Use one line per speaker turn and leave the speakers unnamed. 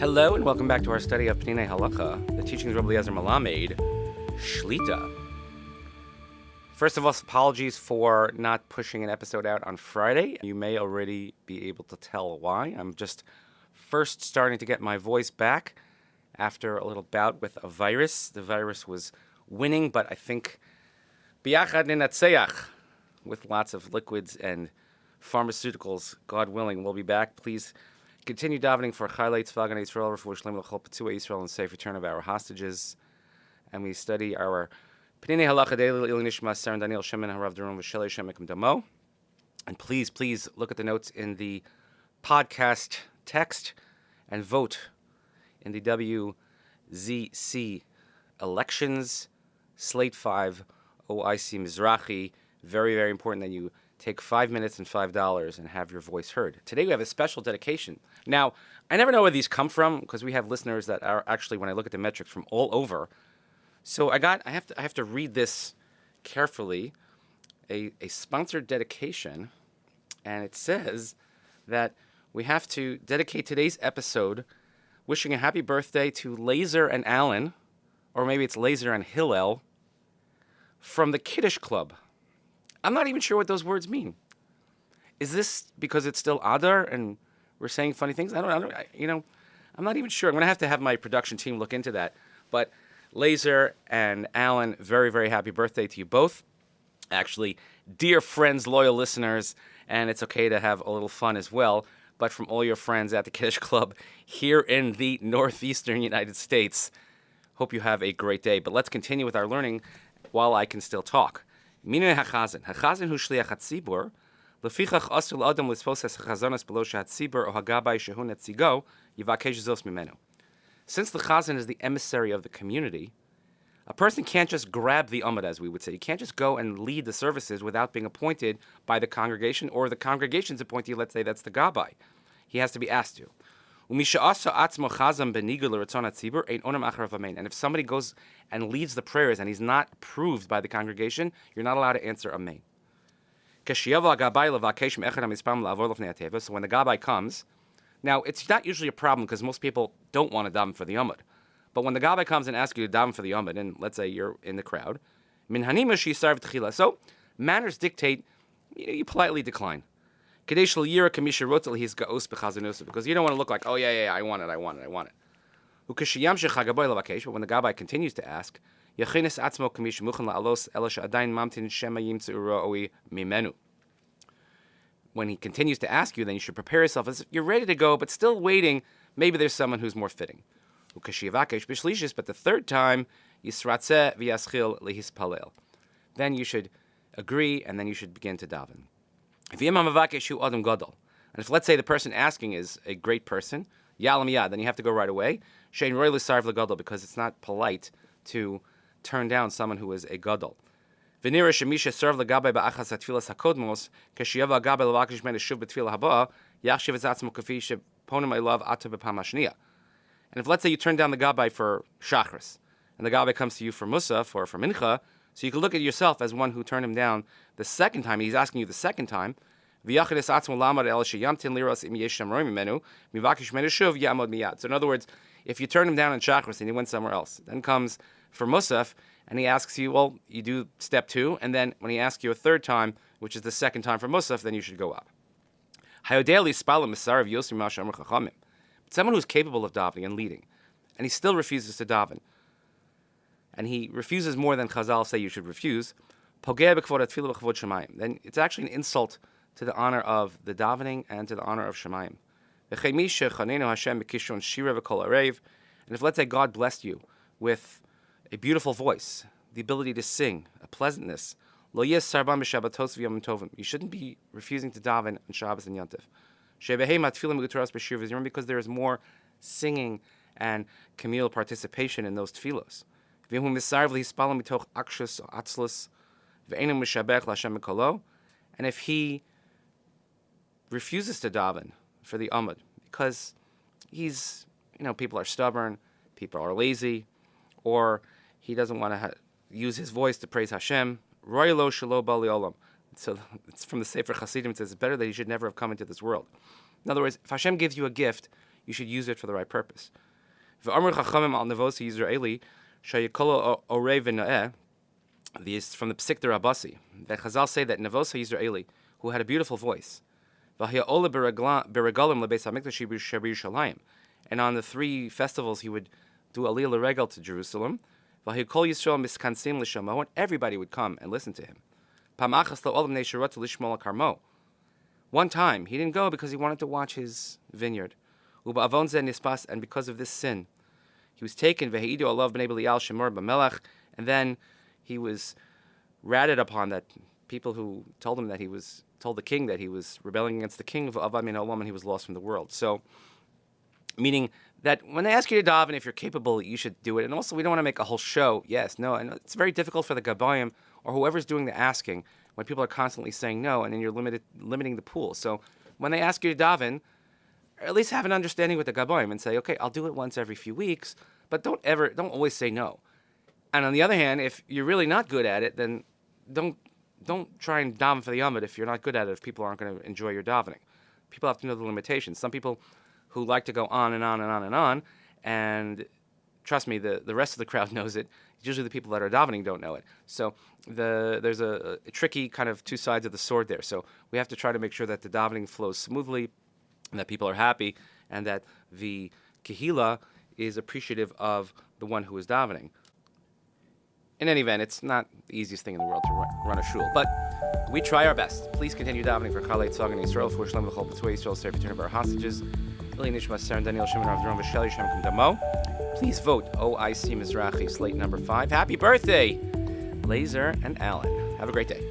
Hello and welcome back to our study of Peninei Halacha, the teachings of Rabbi Eliezer Malamed, Shlita. First of all, apologies for not pushing an episode out on Friday. You may already be able to tell why. I'm just first starting to get my voice back after a little bout with a virus. The virus was winning, but I think biyachad ninatzeach, with lots of liquids and pharmaceuticals, God willing, we'll be back. Please continue davening for Chaylei Tzva Gan Yisrael, Refuah Shlema L'Chol Petzua Yisrael, and safe return of our hostages. And we study our Peninei Halacha daily, Ili Nishmat, Saran Daniel Shemin, Harav Durum, V'Shelei Shem Ekim Damo. And please look at the notes in the podcast text and vote in the WZC elections, Slate 5, OIC-MIZRACHI. Very, very important that you take 5 minutes and $5 and have your voice heard. Today we have a special dedication. Now, I never know where these come from because we have listeners that are actually, when I look at the metrics, from all over. So I have to read this carefully. A sponsored dedication, and it says that we have to dedicate today's episode wishing a happy birthday to Laser and Alan, or maybe it's Laser and Hillel, from the Kiddush Club. I'm not even sure what those words mean. Is this because it's still Adar and we're saying funny things? I'm not even sure. I'm going to have my production team look into that. But Laser and Alan, very, very happy birthday to you both. Actually, dear friends, loyal listeners, and it's okay to have a little fun as well. But from all your friends at the Kiddush Club here in the northeastern United States, hope you have a great day. But let's continue with our learning while I can still talk. Peninei hachazan. Hachazan hu shliach hatzibur. Lefichach asur l'adam litzpos es hachazanos below shehatzibur o hagabay shehu netzigo yivakesh zos mimenu. Since the chazan is the emissary of the community, a person can't just grab the amud, as we would say. You can't just go and lead the services without being appointed by the congregation, or the congregation's appointee. Let's say that's the gabbai. He has to be asked to. And if somebody goes and leads the prayers and he's not approved by the congregation, you're not allowed to answer amen. So when the gabbai comes, now it's not usually a problem because most people don't want to daven for the amud. But when the gabbai comes and asks you to daven for the amud, and let's say you're in the crowd, so manners dictate, you politely decline. Because you don't want to look like, oh, yeah, I want it. But when the gabbai continues to ask, when he continues to ask you, then you should prepare yourself as if you're ready to go, but still waiting. Maybe there's someone who's more fitting. But the third time, then you should agree, and then you should begin to daven. And if, let's say, the person asking is a great person, then you have to go right away. Because it's not polite to turn down someone who is a gadol. And if, let's say, you turn down the gabbai for shachris, and the gabbai comes to you for musaf or for mincha, so you can look at yourself as one who turned him down the second time. He's asking you the second time. So in other words, if you turn him down in Shachris and he went somewhere else, then comes for Musaf, and he asks you, well, you do step 2, and then when he asks you a third time, which is the second time for Musaf, then you should go up. But someone who's capable of davening and leading, and he still refuses to daven, and he refuses more than Chazal say you should refuse, then it's actually an insult to the honor of the davening and to the honor of Shemayim. And if, let's say, God blessed you with a beautiful voice, the ability to sing, a pleasantness, you shouldn't be refusing to daven on Shabbos and Yom Tov. Because there is more singing and communal participation in those tefillos. And if he refuses to daven for the amud because people are stubborn, people are lazy, or he doesn't want to use his voice to praise Hashem, roy lo shelo ba le'olam. So it's from the Sefer Hasidim. It says it's better that he should never have come into this world. In other words, if Hashem gives you a gift, you should use it for the right purpose. V'amru chachamim al nevosi Yisraeli shayikolo orei v'noeh. This is from the Psik Rabasi. The Chazal say that Nevosa Yisraeli, who had a beautiful voice, and on the 3 festivals he would do Aliyah L'Regal to Jerusalem, and everybody would come and listen to him. One time, he didn't go because he wanted to watch his vineyard. And because of this sin, he was taken, and then he was ratted upon that people who told him that told the king that he was rebelling against the king of Avad Min Olam and he was lost from the world. So, meaning that when they ask you to daven, if you're capable, you should do it. And also, we don't want to make a whole show. Yes, no, and it's very difficult for the Gabayim or whoever's doing the asking when people are constantly saying no, and then you're limiting the pool. So, when they ask you to daven, at least have an understanding with the Gabayim and say, okay, I'll do it once every few weeks, but don't always say no. And on the other hand, if you're really not good at it, then don't try and daven for the Yomid if you're not good at it, if people aren't going to enjoy your davening. People have to know the limitations. Some people who like to go on and on and on and on, and trust me, the rest of the crowd knows it. Usually the people that are davening don't know it. So there's a tricky kind of 2 sides of the sword there. So we have to try to make sure that the davening flows smoothly, and that people are happy, and that the Kehila is appreciative of the one who is davening. In any event, it's not the easiest thing in the world to run a shul, but we try our best. Please continue davening for Chalei Tzag and Yisrael, for Shalom V'chol B'tzvei Yisrael, Sarah Return of our hostages, Ili Nishmat, Sarah and Daniel, Shimon, Rav Doron, V'Shel, Yishem, Kum Damo. Please vote OIC-MIZRACHI, slate number 5. Happy birthday, Laser and Alan. Have a great day.